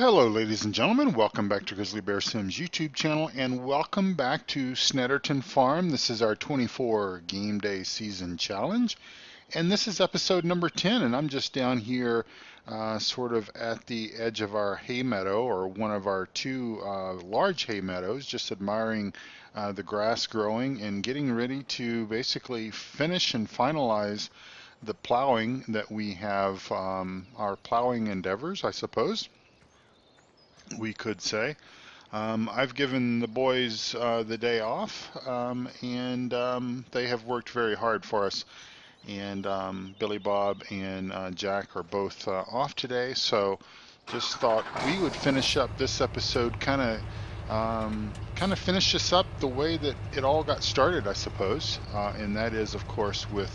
Hello, ladies and gentlemen. Welcome back to Grizzly Bear Sims YouTube channel, and welcome back to Snetterton Farm. This is our 24 Game Day Season Challenge, and this is episode number 10, and I'm just down here sort of at the edge of our hay meadow, or one of our two large hay meadows, just admiring the grass growing and getting ready to basically finish and finalize the plowing that we have, our plowing endeavors, I suppose we could say. I've given the boys the day off, and they have worked very hard for us. And Billy Bob and Jack are both off today, so just thought we would finish up this episode, kind of finish this up the way that it all got started, I suppose, and that is, of course, with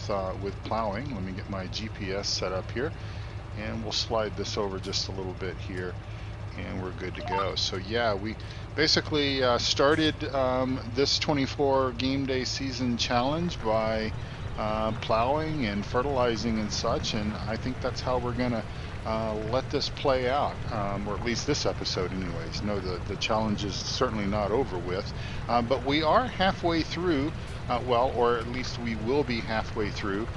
plowing. Let me get my GPS set up here, and we'll slide this over just a little bit here, and we're good to go. So yeah, we basically started this 24 Game Day Season Challenge by plowing and fertilizing and such, and I think that's how we're gonna let this play out, or at least this episode anyways. No, the challenge is certainly not over with, but we are halfway through, well, or at least we will be halfway through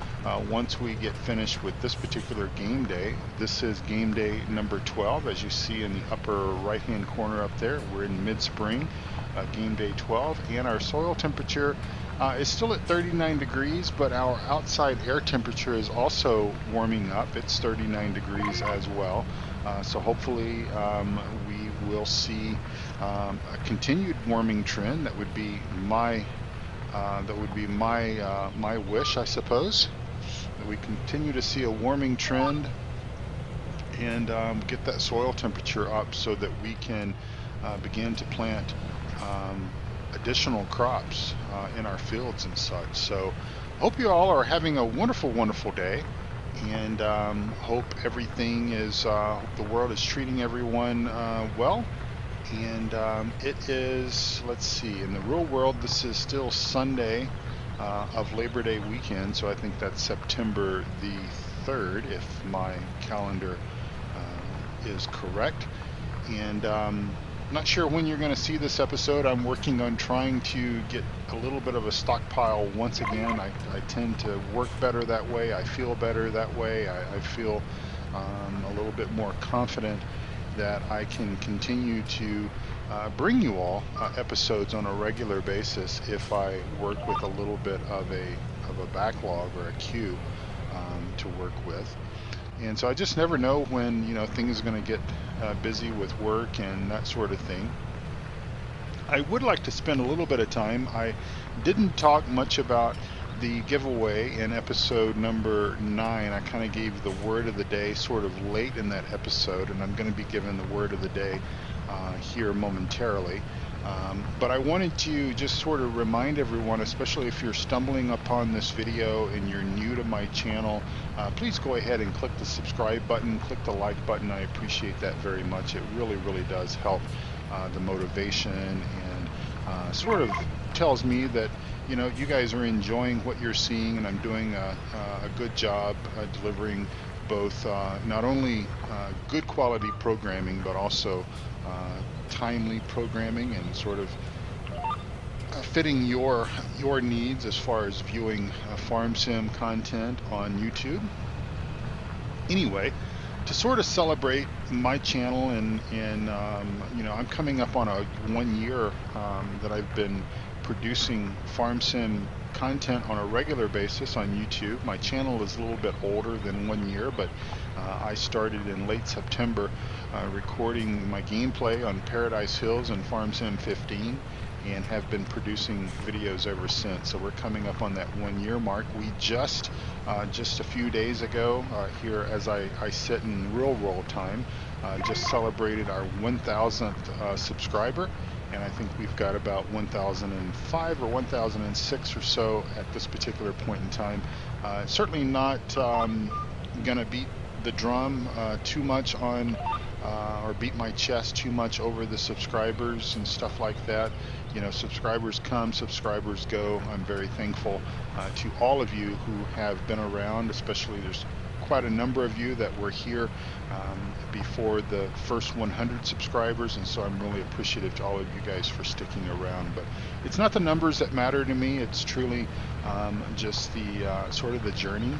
once we get finished with this particular game day. This is game day number 12, as you see in the upper right hand corner up there. We're in mid-spring, game day 12, and our soil temperature is still at 39 degrees, but our outside air temperature is also warming up. It's 39 degrees as well. So hopefully we will see a continued warming trend. That would be my my wish, I suppose, that we continue to see a warming trend and get that soil temperature up so that we can begin to plant additional crops in our fields and such. So hope you all are having a wonderful, wonderful day, and hope everything is, the world is treating everyone well. And it is, let's see, in the real world, this is still Sunday of Labor Day weekend, so I think that's September the 3rd, if my calendar is correct. And not sure when you're going to see this episode. I'm working on trying to get a little bit of a stockpile once again. I tend to work better that way. I feel better that way. I feel a little bit more confident that I can continue to bring you all episodes on a regular basis if I work with a little bit of a backlog or a queue to work with. And so I just never know when, things are going to get busy with work and that sort of thing. I would like to spend a little bit of time. I didn't talk much about the giveaway in episode number 9. I kind of gave the word of the day sort of late in that episode, and I'm going to be giving the word of the day here momentarily. But I wanted to just sort of remind everyone, especially if you're stumbling upon this video and you're new to my channel, please go ahead and click the subscribe button, click the like button. I appreciate that very much. It really, really does help the motivation, and sort of tells me that you guys are enjoying what you're seeing, and I'm doing a good job delivering both not only good quality programming, but also timely programming, and sort of fitting your needs as far as viewing farm sim content on YouTube. Anyway, to sort of celebrate my channel, and I'm coming up on a 1 year that I've been producing farm sim content on a regular basis on YouTube. My channel is a little bit older than 1 year, but I started in late September recording my gameplay on Paradise Hills and Farm Sim 15, and have been producing videos ever since. So we're coming up on that 1 year mark. We just a few days ago, here as I sit in real world time, just celebrated our 1,000th subscriber, and I think we've got about 1,005 or 1,006 or so at this particular point in time. Certainly not gonna beat the drum too much on or beat my chest too much over the subscribers and stuff like that. Subscribers come, subscribers go. I'm very thankful to all of you who have been around, especially there's quite a number of you that were here before the first 100 subscribers, and so I'm really appreciative to all of you guys for sticking around. But it's not the numbers that matter to me, it's truly just the sort of the journey.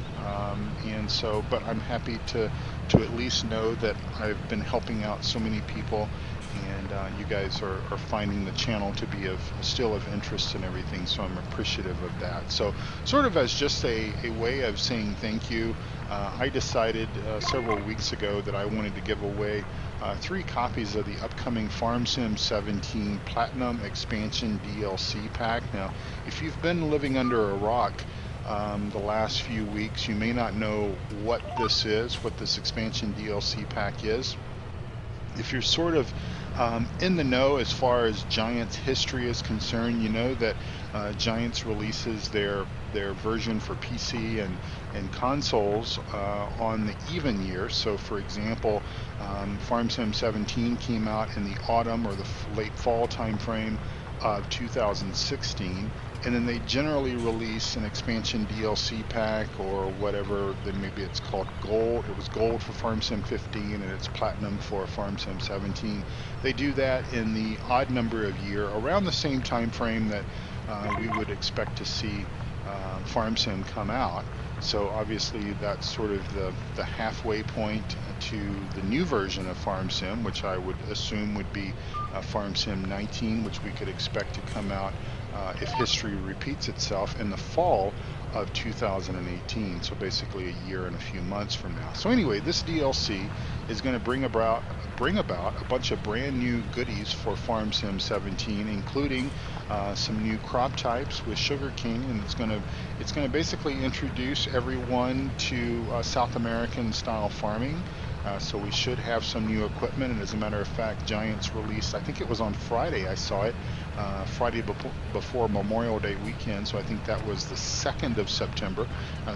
And so, but I'm happy to at least know that I've been helping out so many people, and you guys are finding the channel to be still of interest and everything, so I'm appreciative of that. So sort of as just a way of saying thank you, I decided several weeks ago that I wanted to give away 3 copies of the upcoming Farm Sim 17 Platinum Expansion DLC pack. Now, if you've been living under a rock the last few weeks, you may not know what this is, what this expansion DLC pack is. If you're sort of in the know as far as Giants history is concerned, you know that Giants releases their version for PC and consoles on the even year. So for example, Farm Sim 17 came out in the autumn or the late fall time frame of 2016, and then they generally release an expansion DLC pack or whatever. Then maybe it's called Gold. It was Gold for Farm Sim 15 and it's Platinum for Farm Sim 17. They do that in the odd number of year around the same time frame that we would expect to see Farm Sim come out. So obviously that's sort of the halfway point to the new version of Farm Sim, which I would assume would be Farm Sim 19, which we could expect to come out if history repeats itself in the fall of 2018. So basically a year and a few months from now. So anyway, this DLC is going to bring about a bunch of brand new goodies for Farm Sim 17, including some new crop types with sugarcane, and it's going to basically introduce everyone to South American style farming. So we should have some new equipment, and as a matter of fact, Giants released, I think it was on Friday, I saw it, Friday before Memorial Day weekend, so I think that was the 2nd of September.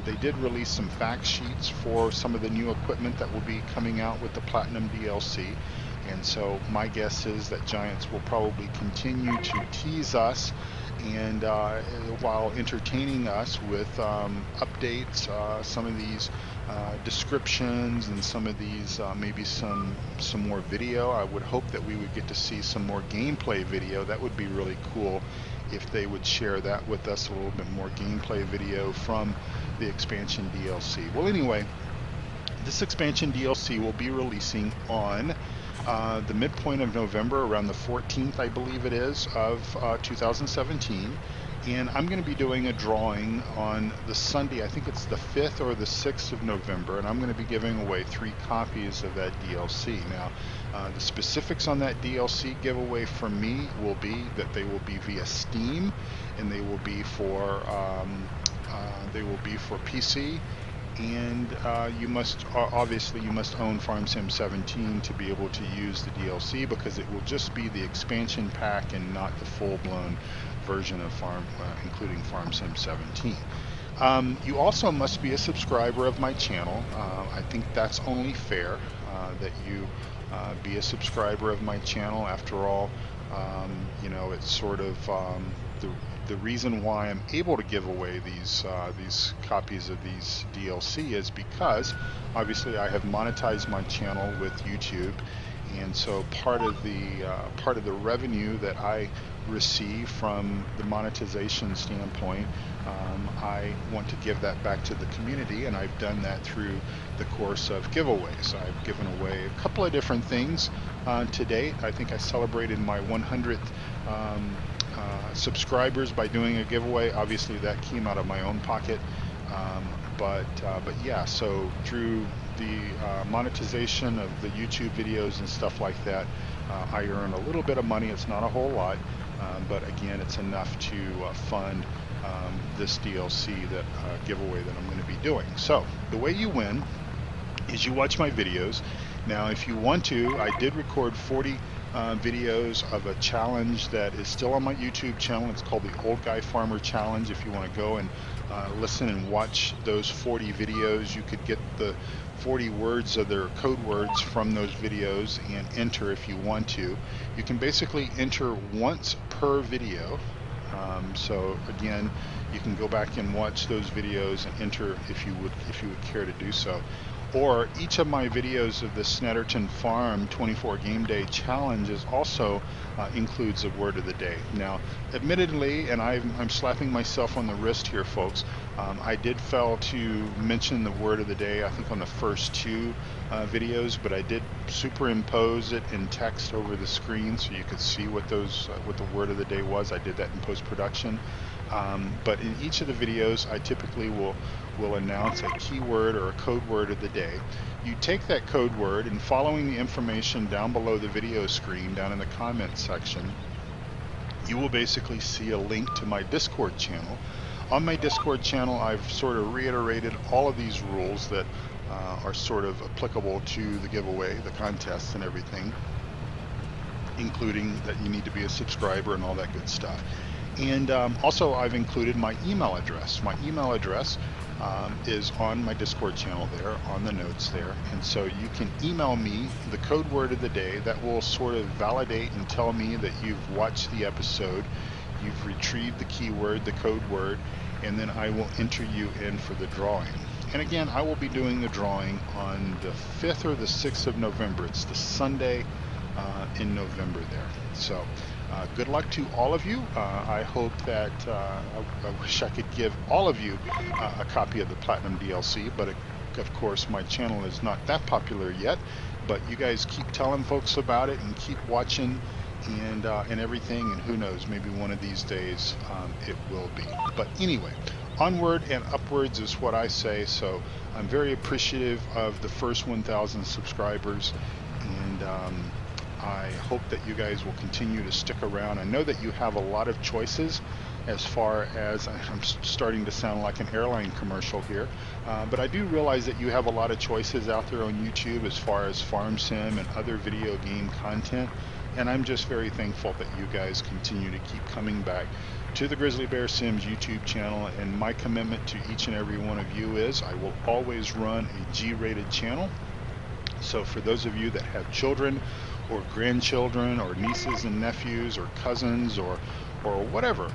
They did release some fact sheets for some of the new equipment that will be coming out with the Platinum DLC. And so my guess is that Giants will probably continue to tease us and while entertaining us with updates, some of these descriptions and some of these maybe some more video. I would hope that we would get to see some more gameplay video. That would be really cool if they would share that with us, a little bit more gameplay video from the expansion DLC. Well, anyway, this expansion DLC will be releasing on the midpoint of November, around the 14th, I believe it is, of 2017. And I'm going to be doing a drawing on the Sunday, I think it's the 5th or the 6th of November, and I'm going to be giving away 3 copies of that DLC. Now, the specifics on that DLC giveaway from me will be that they will be via Steam, and they will be for PC. And you must own Farm Sim 17 to be able to use the DLC, because it will just be the expansion pack and not the full-blown version of including Farm Sim 17. You also must be a subscriber of my channel. I think that's only fair that you be a subscriber of my channel. After all, you know, it's sort of the reason why I'm able to give away these copies of these DLC is because obviously I have monetized my channel with YouTube, and so part of the revenue that I receive from the monetization standpoint, I want to give that back to the community, and I've done that through the course of giveaways. I've given away a couple of different things to date. I think I celebrated my 100th subscribers by doing a giveaway. Obviously that came out of my own pocket, but yeah, so through the monetization of the YouTube videos and stuff like that, I earn a little bit of money. It's not a whole lot, but again, it's enough to fund this DLC giveaway that I'm going to be doing. So the way you win is you watch my videos. Now, if you want to, I did record 40 videos of a challenge that is still on my YouTube channel. It's called the Old Guy Farmer Challenge. If you want to go and listen and watch those 40 videos, you could get the 40 words of their code words from those videos and enter if you want to. You can basically enter once per video, So again, you can go back and watch those videos and enter if you would care to do so. Or each of my videos of the Snetterton Farm 24 Game Day Challenge is also includes a word of the day. Now, admittedly, and I'm slapping myself on the wrist here, folks, I did fail to mention the word of the day, I think on the first two videos, but I did superimpose it in text over the screen so you could see what the word of the day was. I did that in post-production. But in each of the videos, I typically will announce a keyword or a code word of the day. You take that code word, and following the information down below the video screen, down in the comments section, you will basically see a link to my Discord channel. On my Discord channel, I've sort of reiterated all of these rules that are sort of applicable to the giveaway, the contests and everything, including that you need to be a subscriber and all that good stuff. And also I've included my email address. My email address is on my Discord channel there, on the notes there. And so you can email me the code word of the day that will sort of validate and tell me that you've watched the episode, you've retrieved the keyword, the code word, and then I will enter you in for the drawing. And again, I will be doing the drawing on the 5th or the 6th of November. It's the Sunday in November there. So good luck to all of you. I hope that I wish I could give all of you a copy of the Platinum DLC, but of course my channel is not that popular yet. But you guys keep telling folks about it and keep watching and everything, and who knows, maybe one of these days it will be. But anyway, onward and upwards is what I say. So I'm very appreciative of the first 1,000 subscribers, and I hope that you guys will continue to stick around. I know that you have a lot of choices as far as, I'm starting to sound like an airline commercial here, but I do realize that you have a lot of choices out there on YouTube as far as farm sim and other video game content, and I'm just very thankful that you guys continue to keep coming back to the Grizzly Bear Sims YouTube channel. And my commitment to each and every one of you is I will always run a G-rated channel. So for those of you that have children or grandchildren or nieces and nephews or cousins or whatever,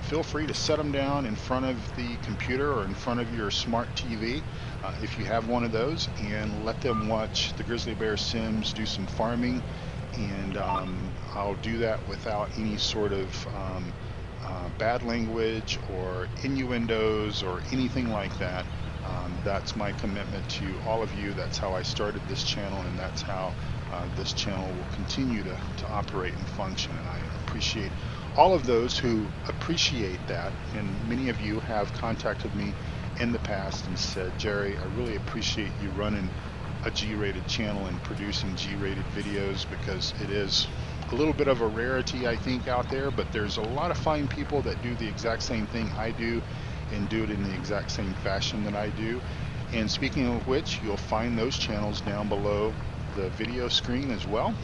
feel free to set them down in front of the computer or in front of your smart TV if you have one of those, and let them watch the Grizzly Bear Sims do some farming. And I'll do that without any sort of bad language or innuendos or anything like that. That's my commitment to all of you. That's how I started this channel, and that's how this channel will continue to operate and function. And I appreciate all of those who appreciate that, and many of you have contacted me in the past and said, Jerry, I really appreciate you running a G-rated channel and producing G-rated videos, because it is a little bit of a rarity, I think, out there, but there's a lot of fine people that do the exact same thing I do and do it in the exact same fashion that I do. And speaking of which, you'll find those channels down below the video screen as well.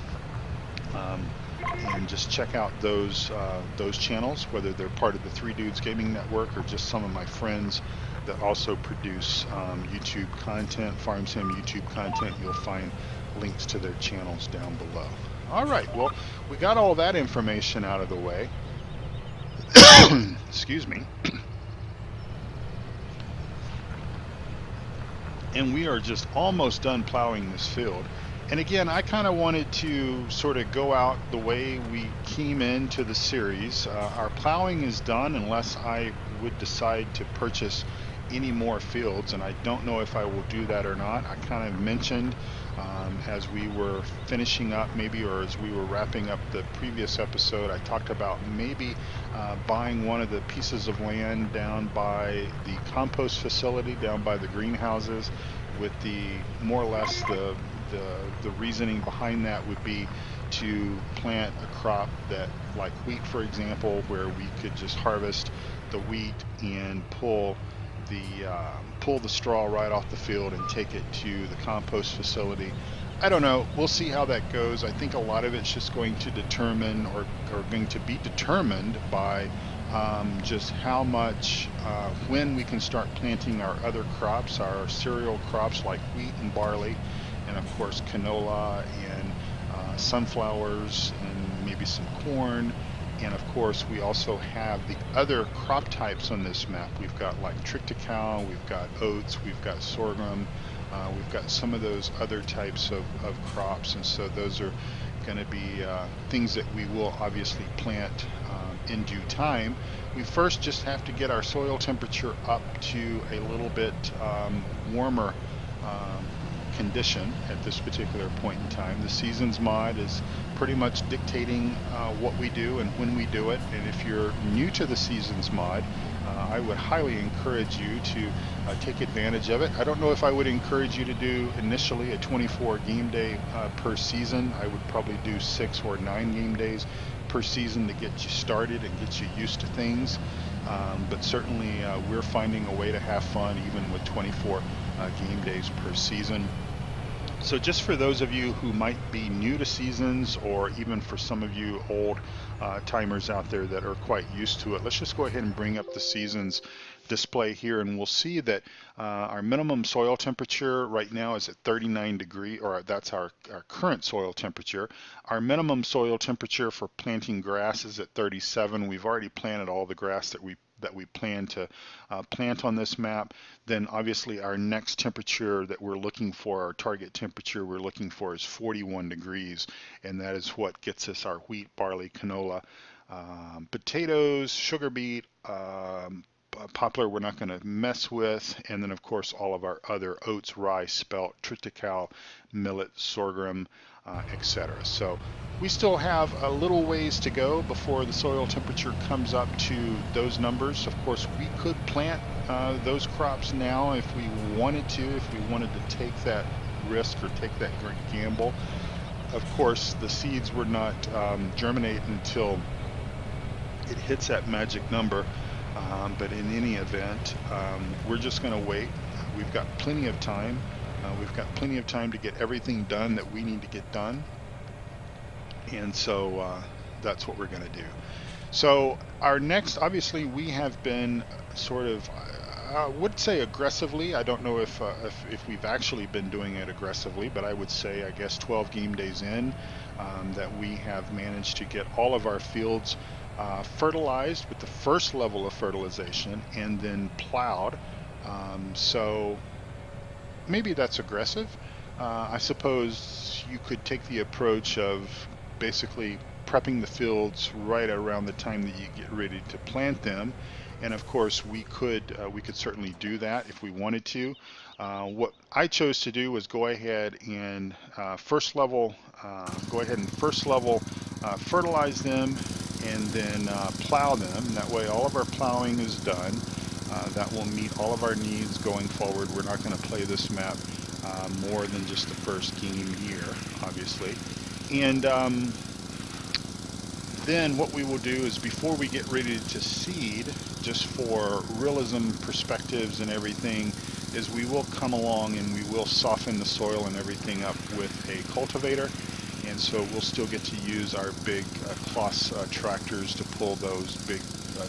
And just check out those channels, whether they're part of the Three Dudes Gaming Network or just some of my friends that also produce YouTube content, Farm Sim YouTube content. You'll find links to their channels down below. All right, well, we got all that information out of the way. Excuse me. And we are just almost done plowing this field. And again, I kind of wanted to sort of go out the way we came into the series. Our plowing is done unless I would decide to purchase any more fields, and I don't know if I will do that or not. I kind of mentioned as we were finishing up, maybe, or as we were wrapping up the previous episode, I talked about maybe buying one of the pieces of land down by the compost facility, down by the greenhouses, with the more or less the reasoning behind that would be to plant a crop that, like wheat for example, where we could just harvest the wheat and pull the straw right off the field and take it to the compost facility. I don't know, we'll see how that goes. I think a lot of it's just going to determine or going to be determined by just how much, when we can start planting our other crops, our cereal crops like wheat and barley, and of course canola and sunflowers and maybe some corn And of course, we also have the other crop types on this map. We've got like triticale, we've got oats, we've got sorghum, we've got some of those other types of crops. And so those are going to be things that we will obviously plant in due time. We first just have to get our soil temperature up to a little bit warmer condition at this particular point in time. The seasons mod is pretty much dictating what we do and when we do it. And if you're new to the seasons mod, I would highly encourage you to take advantage of it. I don't know if I would encourage you to do initially a 24 game day per season. I would probably do 6 or 9 game days per season to get you started and get you used to things. But certainly we're finding a way to have fun even with 24 game days per season. So just for those of you who might be new to seasons, or even for some of you old timers out there that are quite used to it, let's just go ahead and bring up the seasons display here, and we'll see that our minimum soil temperature right now is at 39 degrees, or that's our current soil temperature. Our minimum soil temperature for planting grass is at 37. We've already planted all the grass that we plan to plant on this map. Then obviously our next temperature that we're looking for, our target temperature we're looking for, is 41 degrees, and that is what gets us our wheat, barley, canola, potatoes, sugar beet, poplar we're not going to mess with, and then of course all of our other oats, rye, spelt, triticale, millet, sorghum, etc. So we still have a little ways to go before the soil temperature comes up to those numbers. Of course, we could plant those crops now if we wanted to, if we wanted to take that risk or take that great gamble. Of course, the seeds would not germinate until it hits that magic number. But in any event, we're just going to wait. We've got plenty of time. We've got plenty of time to get everything done that we need to get done. And so that's what we're going to do. So our next, obviously, we have been sort of, I would say aggressively. I don't know if we've actually been doing it aggressively, but I would say, I guess, 12 game days in, that we have managed to get all of our fields fertilized with the first level of fertilization and then plowed. So maybe that's aggressive. I suppose you could take the approach of basically prepping the fields right around the time that you get ready to plant them. And of course, we could certainly do that if we wanted to. What I chose to do was go ahead and first level fertilize them, and then plow them. That way all of our plowing is done. That will meet all of our needs going forward. We're not going to play this map more than just the first game here, obviously. And then what we will do is, before we get ready to seed, just for realism perspectives and everything, is we will come along and we will soften the soil and everything up with a cultivator. And so we'll still get to use our big Kloss tractors to pull those big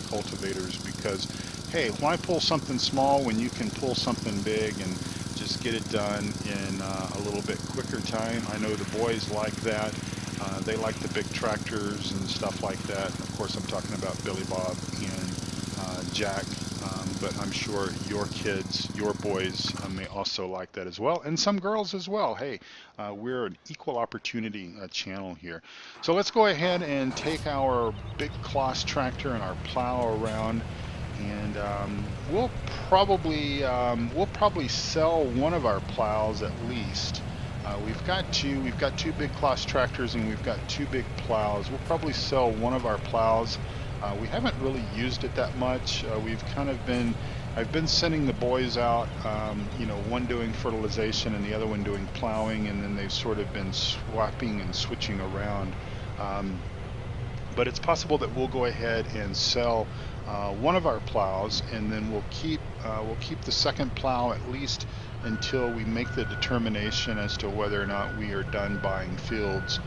cultivators, because, hey, why pull something small when you can pull something big and just get it done in a little bit quicker time? I know the boys like that. They like the big tractors and stuff like that. Of course, I'm talking about Billy Bob and Jack, but I'm sure your kids, your boys may also like that as well, and some girls as well. Hey, we're an equal opportunity channel here. So let's go ahead and take our big Kloss tractor and our plow around, and we'll probably sell one of our plows at least. We've got two big Kloss tractors and we've got 2 big plows. We'll probably sell one of our plows. We haven't really used it that much. I've been sending the boys out, one doing fertilization and the other one doing plowing, and then they've sort of been swapping and switching around. But it's possible that we'll go ahead and sell one of our plows, and then we'll keep the second plow at least until we make the determination as to whether or not we are done buying fields.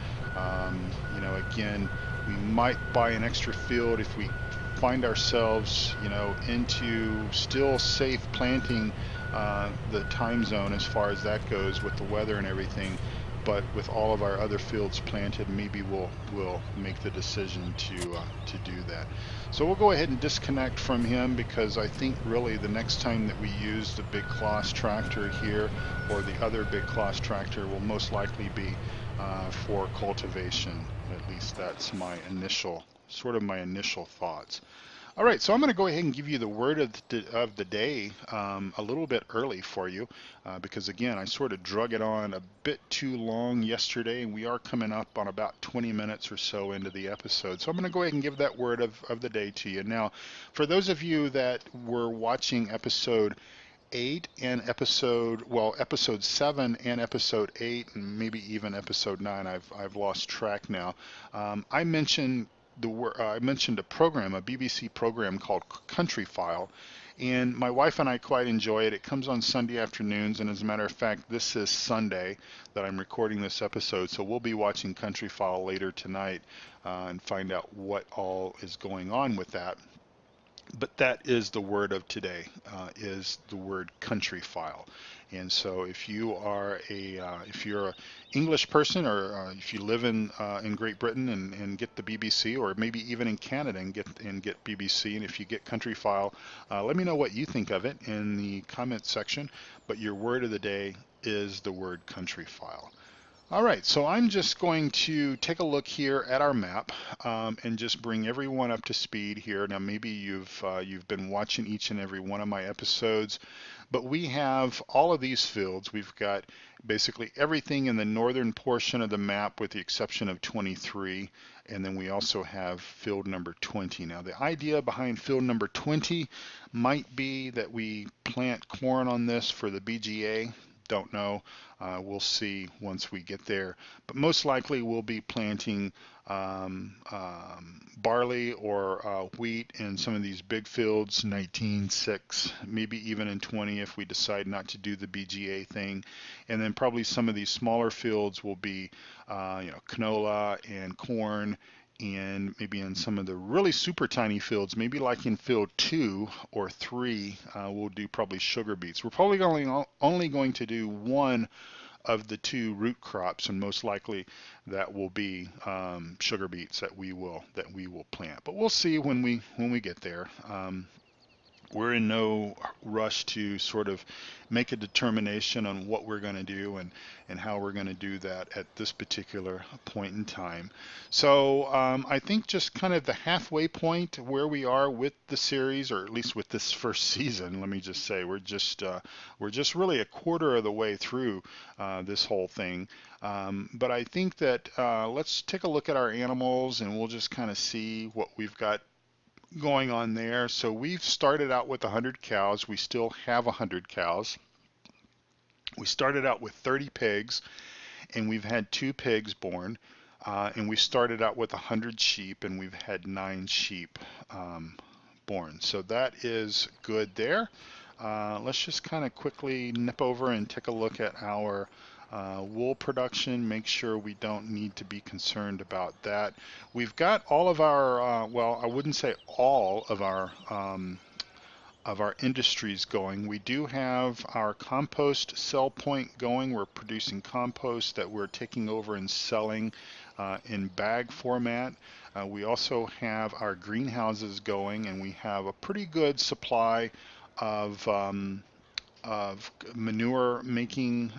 Again, we might buy an extra field if we find ourselves, into still safe planting the time zone as far as that goes with the weather and everything. but with all of our other fields planted, maybe we'll make the decision to do that. So we'll go ahead and disconnect from him, because I think really the next time that we use the big Kloss tractor here, or the other big Kloss tractor, will most likely be for cultivation. At least that's my initial my initial thoughts. All right, so I'm going to go ahead and give you the word of the day a little bit early for you, because again, I sort of drug it on a bit too long yesterday, and we are coming up on about 20 minutes or so into the episode. So I'm going to go ahead and give that word of the day to you. Now, for those of you that were watching episode 8 and episode 7 and episode 8, and maybe even episode 9, I've lost track now. I mentioned I mentioned a program, a BBC program called Country File, and my wife and I quite enjoy it. It comes on Sunday afternoons, and as a matter of fact, this is Sunday that I'm recording this episode, so we'll be watching Country File later tonight and find out what all is going on with that. But that is the word of today, is the word country file. And so if you are if you're an English person, or if you live in Great Britain and get the BBC, or maybe even in Canada and get BBC, and if you get country file, let me know what you think of it in the comments section. But your word of the day is the word country file. All right, so I'm just going to take a look here at our map and just bring everyone up to speed here. Now, maybe you've been watching each and every one of my episodes, but we have all of these fields. We've got basically everything in the northern portion of the map with the exception of 23, and then we also have field number 20. Now, the idea behind field number 20 might be that we plant corn on this for the BGA. Don't know. We'll see once we get there. But most likely we'll be planting barley or wheat in some of these big fields, 19, 6, maybe even in 20 if we decide not to do the BGA thing. And then probably some of these smaller fields will be canola and corn, and maybe in some of the really super tiny fields, maybe like in field 2 or 3, we'll do probably sugar beets. We're probably only going to do one of the 2 root crops, and most likely that will be sugar beets that we will plant. But we'll see when we get there. We're in no rush to sort of make a determination on what we're going to do and how we're going to do that at this particular point in time. So I think just kind of the halfway point where we are with the series, or at least with this first season, let me just say, we're just really a quarter of the way through this whole thing. But I think that let's take a look at our animals, and we'll just kind of see what we've got going on there. So we've started out with 100 cows. We still have 100 cows. We started out with 30 pigs, and we've had 2 pigs born. And we started out with 100 sheep, and we've had 9 sheep born. So that is good there. Let's just kind of quickly nip over and take a look at our wool production, make sure we don't need to be concerned about that. We've got all of our, well, I wouldn't say all of our industries going. We do have our compost sell point going. We're producing compost that we're taking over and selling in bag format. We also have our greenhouses going, and we have a pretty good supply of manure making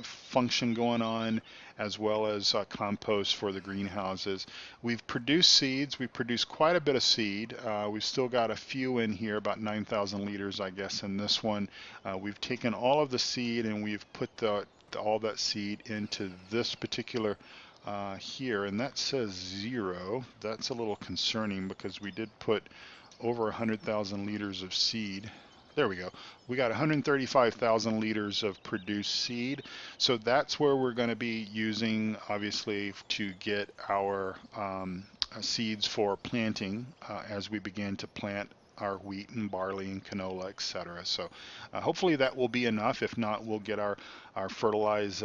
function going on, as well as compost for the greenhouses. We've produced seeds. We've produced quite a bit of seed. We've still got a few in here, about 9,000 liters, I guess, in this one. We've taken all of the seed and we've put all that seed into this particular here, and that says 0. That's a little concerning because we did put over 100,000 liters of seed. There we go. We got 135,000 liters of produced seed. So that's where we're going to be using, obviously, to get our seeds for planting as we begin to plant our wheat and barley and canola, etc. So hopefully that will be enough. If not, we'll get our fertilized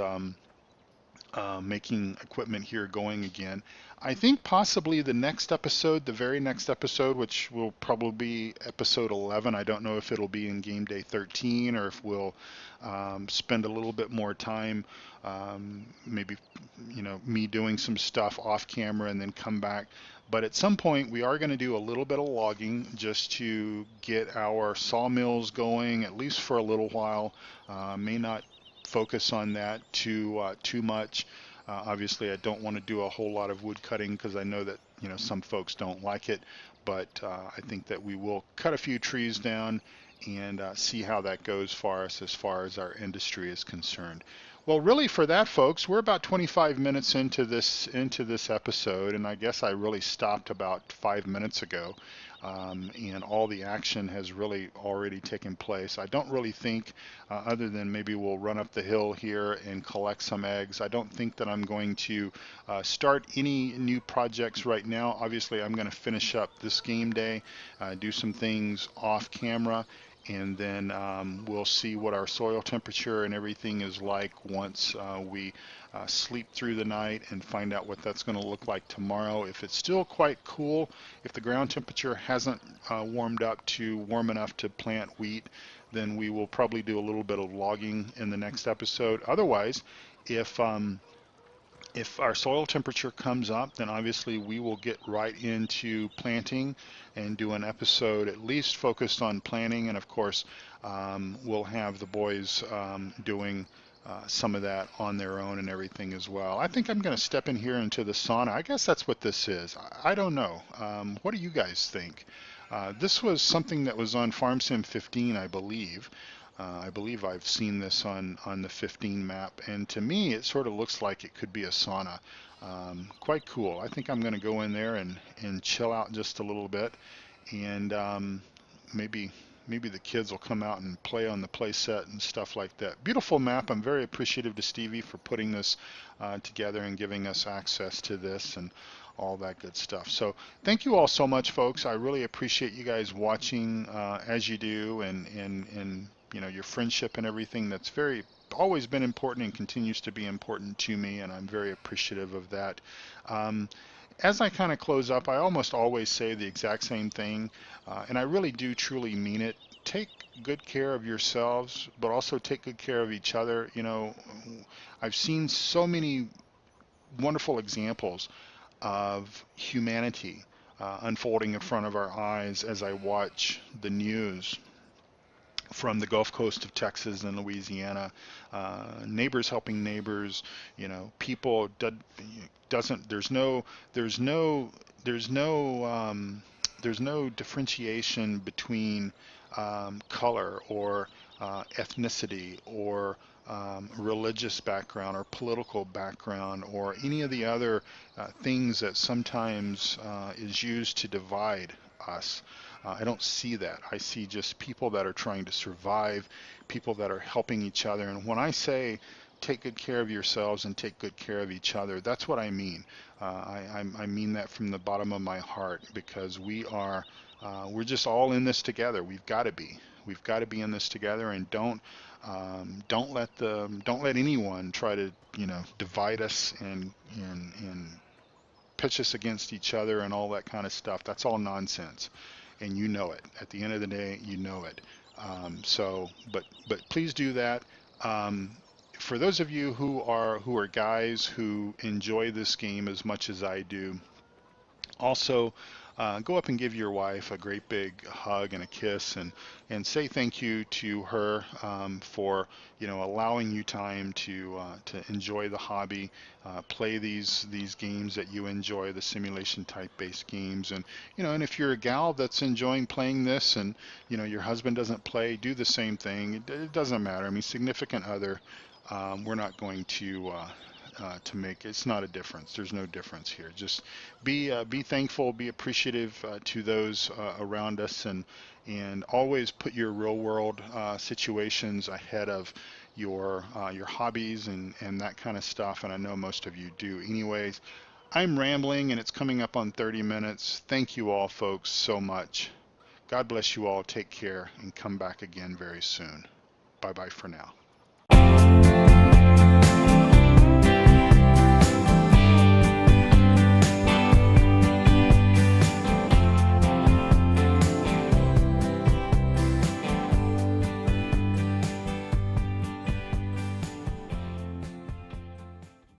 making equipment here going again. I think possibly the next episode, the very next episode, which will probably be episode 11. I don't know if it'll be in game day 13 or if we'll spend a little bit more time, maybe, me doing some stuff off camera and then come back. But at some point, we are going to do a little bit of logging just to get our sawmills going, at least for a little while. May not focus on that too much. Obviously, I don't want to do a whole lot of wood cutting because I know that some folks don't like it, but I think that we will cut a few trees down and see how that goes for us as far as our industry is concerned. Well, really, for that, folks, we're about 25 minutes into this episode, and I guess I really stopped about 5 minutes ago. And all the action has really already taken place. I don't really think, other than maybe we'll run up the hill here and collect some eggs, I don't think that I'm going to start any new projects right now. Obviously, I'm going to finish up this game day, do some things off camera, and then we'll see what our soil temperature and everything is like once we sleep through the night and find out what that's going to look like tomorrow. If it's still quite cool, if the ground temperature hasn't warmed up to warm enough to plant wheat, then we will probably do a little bit of logging in the next episode. Otherwise, if our soil temperature comes up, then obviously we will get right into planting and do an episode at least focused on planting. And of course, we'll have the boys doing some of that on their own and everything as well. I think I'm going to step in here into the sauna. I guess that's what this is. I don't know. What do you guys think? This was something that was on Farm Sim 15, I believe. I believe I've seen this on the 15 map, and to me it sort of looks like it could be a sauna. Quite cool. I think I'm going to go in there and chill out just a little bit, and maybe the kids will come out and play on the play set and stuff like that. Beautiful map. I'm very appreciative to Stevie for putting this together and giving us access to this and all that good stuff. So thank you all so much, folks. I really appreciate you guys watching as you do, and your friendship and everything. That's always been important and continues to be important to me, and I'm very appreciative of that. As I kind of close up, I almost always say the exact same thing, and I really do truly mean it. Take good care of yourselves, but also take good care of each other. I've seen so many wonderful examples of humanity unfolding in front of our eyes as I watch the news from the Gulf Coast of Texas and Louisiana, neighbors helping neighbors, people there's no differentiation between color or ethnicity or religious background or political background or any of the other things that sometimes is used to divide us. I don't see that. I see just people that are trying to survive, people that are helping each other. And when I say take good care of yourselves and take good care of each other, that's what I mean. I mean that from the bottom of my heart, because we're just all in this together. We've got to be. We've got to be in this together, and don't let anyone try to divide us and pitch us against each other and all that kind of stuff. That's all nonsense, and you know it. At the end of the day, you know it. But please do that. For those of you who are guys who enjoy this game as much as I do, also go up and give your wife a great big hug and a kiss, and say thank you to her for allowing you time to enjoy the hobby, play these games that you enjoy, the simulation type based games. And and if you're a gal that's enjoying playing this and your husband doesn't play, do the same thing. It doesn't matter. I mean, significant other, we're not going to make, it's not a difference. There's no difference here. Just be thankful, be appreciative to those around us, and always put your real world situations ahead of your hobbies and that kind of stuff. And I know most of you do. Anyways, I'm rambling and it's coming up on 30 minutes. Thank you all, folks, so much. God bless you all. Take care and come back again very soon. Bye bye for now.